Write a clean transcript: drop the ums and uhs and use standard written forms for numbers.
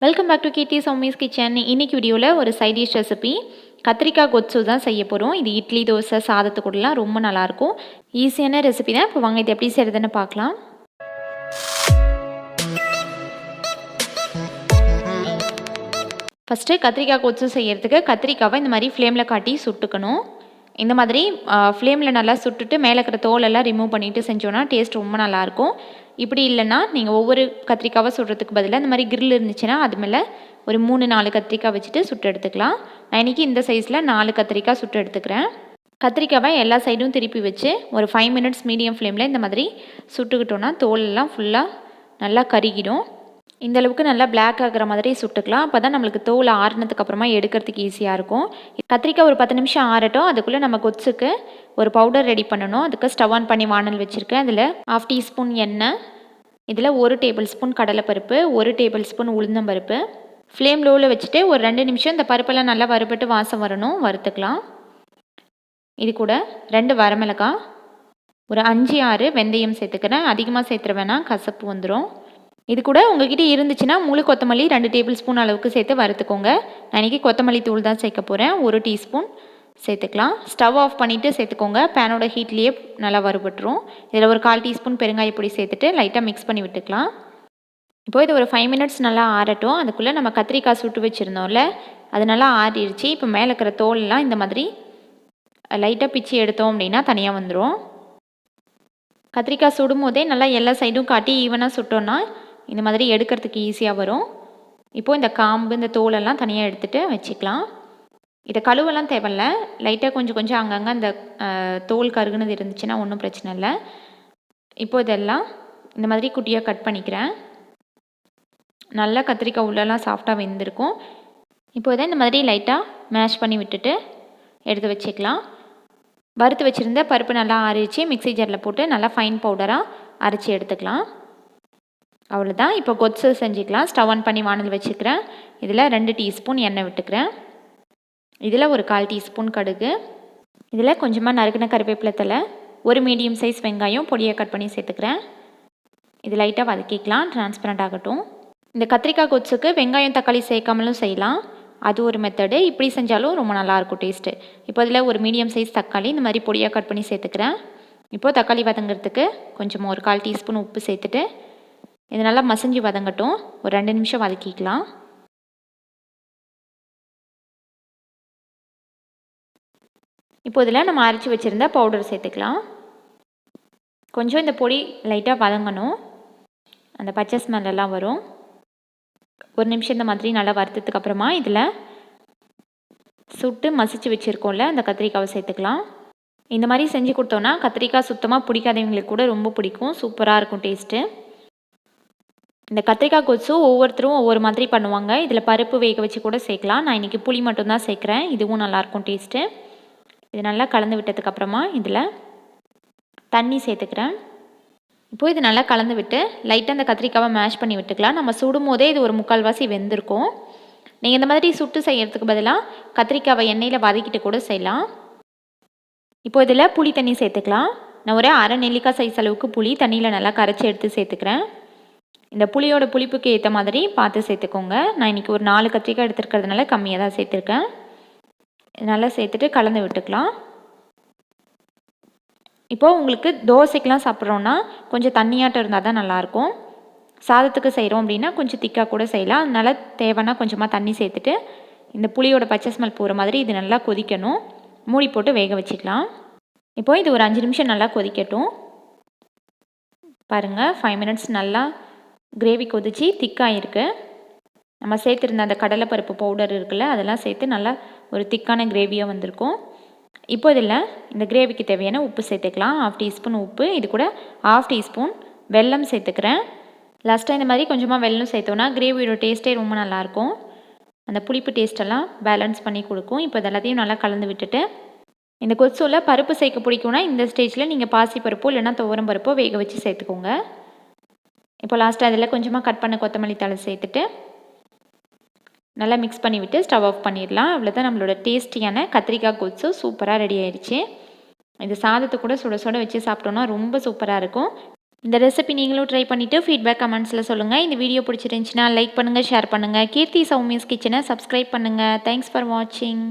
Welcome back to Keerthi Soumi's kitchen. இன்னைக்கு வீடியோவில் ஒரு சைட் டிஷ் ரெசிபி கத்திரிக்காய் கொத்சு தான் செய்ய போகிறோம். இது இட்லி தோசை சாதத்துக்கூடலாம் ரொம்ப நல்லாயிருக்கும். ஈஸியான ரெசிபி தான். இப்போ வாங்க இது எப்படி செய்கிறதுன்னு பார்க்கலாம். ஃபஸ்ட்டு கத்திரிக்காய் கொத்சு செய்கிறதுக்கு கத்திரிக்காவை இந்த மாதிரி ஃப்ளேமில் காட்டி சுட்டுக்கணும். இந்த மாதிரி ஃப்ளேமில் நல்லா சுட்டுட்டு மேலே இருக்கிற தோலெல்லாம் ரிமூவ் பண்ணிவிட்டு செஞ்சோன்னா டேஸ்ட் ரொம்ப நல்லாயிருக்கும். இப்படி இல்லைன்னா நீங்கள் ஒவ்வொரு கத்திரிக்காவை சுடுறதுக்கு பதிலாக இந்த மாதிரி கிரில் இருந்துச்சுன்னா அது மேலே ஒரு 3-4 கத்திரிக்காய் வச்சுட்டு சுட்டு எடுத்துக்கலாம். நான் இன்றைக்கி இந்த சைஸில் 4 கத்திரிக்காய் சுட்டு எடுத்துக்கிறேன். கத்திரிக்காவை எல்லா சைடும் திருப்பி வச்சு ஒரு 5 மினிட்ஸ் மீடியம் ஃப்ளேமில் இந்த மாதிரி சுட்டுக்கிட்டோன்னா தோலெல்லாம் ஃபுல்லாக நல்லா கருகிடும். இந்தளவுக்கு நல்லா பிளாக் ஆகிற மாதிரி சுட்டுக்கலாம். அப்போ தான் நம்மளுக்கு தோல் ஆறினதுக்கு அப்புறமா எடுக்கிறதுக்கு ஈஸியாக இருக்கும். கத்திரிக்காய் ஒரு 10 நிமிஷம் ஆறட்டும். அதுக்குள்ளே நம்ம கொத்சுக்கு ஒரு பவுடர் ரெடி பண்ணணும். அதுக்கு ஸ்டவ் ஆன் பண்ணி வானல் வச்சுருக்கேன். அதில் 1/2 டீஸ்பூன் எண்ணெய், இதில் 1 டேபிள் ஸ்பூன் கடலைப்பருப்பு, 1 டேபிள் ஸ்பூன் உளுந்தம்பருப்பு. ஃப்ளேம் லோவில் வச்சுட்டு ஒரு 2 நிமிஷம் இந்த பருப்பெல்லாம் நல்லா வறுபட்டு வாசம் வரணும், வறுத்துக்கலாம். இது கூட 2 வரமிளகாய், ஒரு 5-6 வெந்தயம் சேர்த்துக்கிறேன். அதிகமாக சேர்த்துற வேணாம், கசப்பு வந்துடும். இது கூட உங்கள்கிட்ட இருந்துச்சுன்னா முழு கொத்தமல்லி 2 டேபிள் ஸ்பூன் அளவுக்கு சேர்த்து வறுத்துக்கோங்க. நான் இன்றைக்கி கொத்தமல்லி தூள் தான் சேர்க்க போகிறேன். 1 டீஸ்பூன் சேர்த்துக்கலாம். ஸ்டவ் ஆஃப் பண்ணிவிட்டு சேர்த்துக்கோங்க. பேனோட ஹீட்லேயே நல்லா வறுபட்டுரும். இதில் ஒரு 1/4 டீஸ்பூன் பெருங்காயப்பொடி சேர்த்துட்டு லைட்டாக மிக்ஸ் பண்ணி விட்டுக்கலாம். இப்போது இது ஒரு 5 மினிட்ஸ் நல்லா ஆறட்டும். அதுக்குள்ளே நம்ம கத்திரிக்காய் சுட்டு வச்சுருந்தோம்ல, அது நல்லா ஆறிடுச்சு. இப்போ மேலே இருக்கிற தோலெல்லாம் இந்த மாதிரி லைட்டாக பிச்சு எடுத்தோம் அப்படின்னா தனியாக வந்துடும். கத்திரிக்காய் சுடும் போதே நல்லா எல்லா சைடும் காட்டி ஈவனாக சுட்டோன்னா இந்த மாதிரி எடுக்கிறதுக்கு ஈஸியாக வரும். இப்போது இந்த காம்பு இந்த தோலெல்லாம் தனியாக எடுத்துகிட்டு வச்சுக்கலாம். இதை கழுவெல்லாம் தேவையில்ல. லைட்டாக கொஞ்சம் அங்கங்கே அந்த தோல் கருகுனது இருந்துச்சுன்னா ஒன்றும் பிரச்சனை இல்லை. இப்போது இதெல்லாம் இந்த மாதிரி குட்டியாக கட் பண்ணிக்கிறேன். நல்லா கத்திரிக்காய் உள்ளெல்லாம் சாஃப்டாக வெந்திருக்கும். இப்போது இந்த மாதிரி லைட்டாக மேஷ் பண்ணி விட்டுட்டு எடுத்து வச்சுக்கலாம். வறுத்து வச்சுருந்த பருப்பு நல்லா அரைச்சி மிக்ஸி ஜாரில் போட்டு நல்லா ஃபைன் பவுடராக அரைச்சி எடுத்துக்கலாம். அவ்வளோதான். இப்போ கொத்சு செஞ்சுக்கலாம். ஸ்டவ் ஆன் பண்ணி வானல் வச்சுக்கிறேன். இதில் 2 டீஸ்பூன் எண்ணெய் விட்டுக்கிறேன். இதில் ஒரு 1/4 டீஸ்பூன் கடுகு, இதில் கொஞ்சமாக நறுக்கின கருவேப்பிலை தழை, ஒரு மீடியம் சைஸ் வெங்காயம் பொடியாக கட் பண்ணி சேர்த்துக்கிறேன். இது லைட்டாக வதக்கிக்கலாம், டிரான்ஸ்பரண்ட் ஆகட்டும். இந்த கத்திரிக்காய் கொத்சுக்கு வெங்காயம் தக்காளி சேர்க்காமலும் செய்யலாம். அது ஒரு மெத்தடு. இப்படி செஞ்சாலும் ரொம்ப நல்லாயிருக்கும் டேஸ்ட்டு. இப்போ இதில் ஒரு மீடியம் சைஸ் தக்காளி இந்த மாதிரி பொடியாக கட் பண்ணி சேர்த்துக்கிறேன். இப்போது தக்காளி வதங்கிறதுக்கு கொஞ்சமாக ஒரு 1/4 டீஸ்பூன் உப்பு சேர்த்துட்டு இது நல்லா மசிஞ்சு வதங்கட்டும். ஒரு 2 நிமிஷம் வதக்கிக்கலாம். இப்போ இதில் நம்ம அரைச்சி வச்சுருந்த பவுடர் சேர்த்துக்கலாம். கொஞ்சம் இந்த பொடி லைட்டாக வதங்கணும், அந்த பச்சை ஸ்மெல் எல்லாம் வரும். ஒரு நிமிஷம் இந்த மாதிரி நல்லா வறுத்ததுக்கு அப்புறமா இதில் சுட்டு மசிச்சு வச்சுருக்கோம்ல அந்த கத்திரிக்காவை சேர்த்துக்கலாம். இந்த மாதிரி செஞ்சு கொடுத்தோன்னா கத்திரிக்காய் சுத்தமாக பிடிக்காதவங்களுக்கு கூட ரொம்ப பிடிக்கும். சூப்பராக இருக்கும் டேஸ்ட்டு. இந்த கத்திரிக்காய் கொத்சு ஒவ்வொருத்தரும் ஒவ்வொரு மாதிரி பண்ணுவாங்க. இதில் பருப்பு வேக வச்சு கூட சேர்க்கலாம். நான் இன்றைக்கி புளி மட்டும்தான் சேர்க்குறேன். இதுவும் நல்லாயிருக்கும் டேஸ்ட்டு. இது நல்லா கலந்து விட்டதுக்கப்புறமா இதில் தண்ணி சேர்த்துக்கிறேன். இப்போது இது நல்லா கலந்து விட்டு லைட்டாக அந்த கத்திரிக்காவை மேஷ் பண்ணி விட்டுக்கலாம். நம்ம சுடும் போதே இது ஒரு 3/4 வெந்திருக்கும். நீங்கள் இந்த மாதிரி சுட்டு செய்கிறதுக்கு பதிலாக கத்திரிக்காவை எண்ணெயில் வதக்கிட்டு கூட செய்யலாம். இப்போது இதில் புளி தண்ணி சேர்த்துக்கலாம். நான் ஒரு 1/2 நெல்லிக்காய் சைஸ் அளவுக்கு புளி தண்ணியில் நல்லா கரைச்சி எடுத்து சேர்த்துக்கிறேன். இந்த புளியோட புளிப்புக்கு ஏற்ற மாதிரி பார்த்து சேர்த்துக்கோங்க. நான் இன்றைக்கி ஒரு 4 கத்திரிக்காய் எடுத்துருக்கிறதுனால கம்மியாக தான் சேர்த்துருக்கேன். நல்லா சேர்த்துட்டு கலந்து விட்டுக்கலாம். இப்போது உங்களுக்கு தோசைக்கெலாம் சாப்பிட்றோன்னா கொஞ்சம் தண்ணியாட்டம் இருந்தால் தான் நல்லாயிருக்கும். சாதத்துக்கு செய்கிறோம் அப்படின்னா கொஞ்சம் திக்காக கூட செய்யலாம். அதனால் தேவைன்னா கொஞ்சமாக தண்ணி சேர்த்துட்டு இந்த புளியோட பச்சை ஸ்மெல் போகிற மாதிரி இது நல்லா கொதிக்கணும். மூடி போட்டு வேக வச்சுக்கலாம். இப்போது இது ஒரு 5 நிமிஷம் நல்லா கொதிக்கட்டும். பாருங்கள், 5 மினிட்ஸ் நல்லா கிரேவி கொதிச்சு திக்காக இருக்குது. நம்ம சேர்த்துருந்த அந்த கடலைப்பருப்பு பவுடர் இருக்குல்ல, அதெல்லாம் சேர்த்து நல்லா ஒரு திக்கான கிரேவியாக வந்திருக்கும். இப்போ இதில் இந்த கிரேவிக்கு தேவையான உப்பு சேர்த்துக்கலாம். 1/2 டீஸ்பூன் உப்பு, இது கூட 1/2 டீஸ்பூன் வெல்லம் சேர்த்துக்கிறேன். லாஸ்ட்டாக இந்த மாதிரி கொஞ்சமாக வெல்லம் சேர்த்தோன்னா கிரேவியோட டேஸ்ட்டே ரொம்ப நல்லாயிருக்கும். அந்த புளிப்பு டேஸ்ட்டெல்லாம் பேலன்ஸ் பண்ணி கொடுக்கும். இப்போ இதெல்லாத்தையும் நல்லா கலந்து விட்டுட்டு இந்த கொத்சுவில் பருப்பு சேர்க்க பிடிக்கும்னா இந்த ஸ்டேஜில் நீங்கள் பாசி பருப்போ இல்லைனா துவரம் பருப்போ வேக வச்சு சேர்த்துக்கோங்க. இப்போ லாஸ்ட்டாக அதில் கொஞ்சமாக கட் பண்ண கொத்தமல்லி தழை சேர்த்துட்டு நல்லா மிக்ஸ் பண்ணி விட்டு ஸ்டவ் ஆஃப் பண்ணிடலாம். அவ்வளோதான், நம்மளோட டேஸ்டியான கத்திரிக்காய் கொத்சு சூப்பராக ரெடி ஆயிடுச்சு. இது சாதத்தை கூட சுட சுட வச்சு சாப்பிட்டோன்னா ரொம்ப சூப்பராக இருக்கும். இந்த ரெசிபி நீங்களும் ட்ரை பண்ணிவிட்டு ஃபீட்பேக் கமெண்ட்ஸில் சொல்லுங்கள். இந்த வீடியோ பிடிச்சிருந்துச்சின்னா லைக் பண்ணுங்கள், ஷேர் பண்ணுங்கள். கீர்த்தி சௌமியஸ் கிச்சனை சப்ஸ்கிரைப் பண்ணுங்கள். தேங்க்ஸ் ஃபார் வாட்சிங்.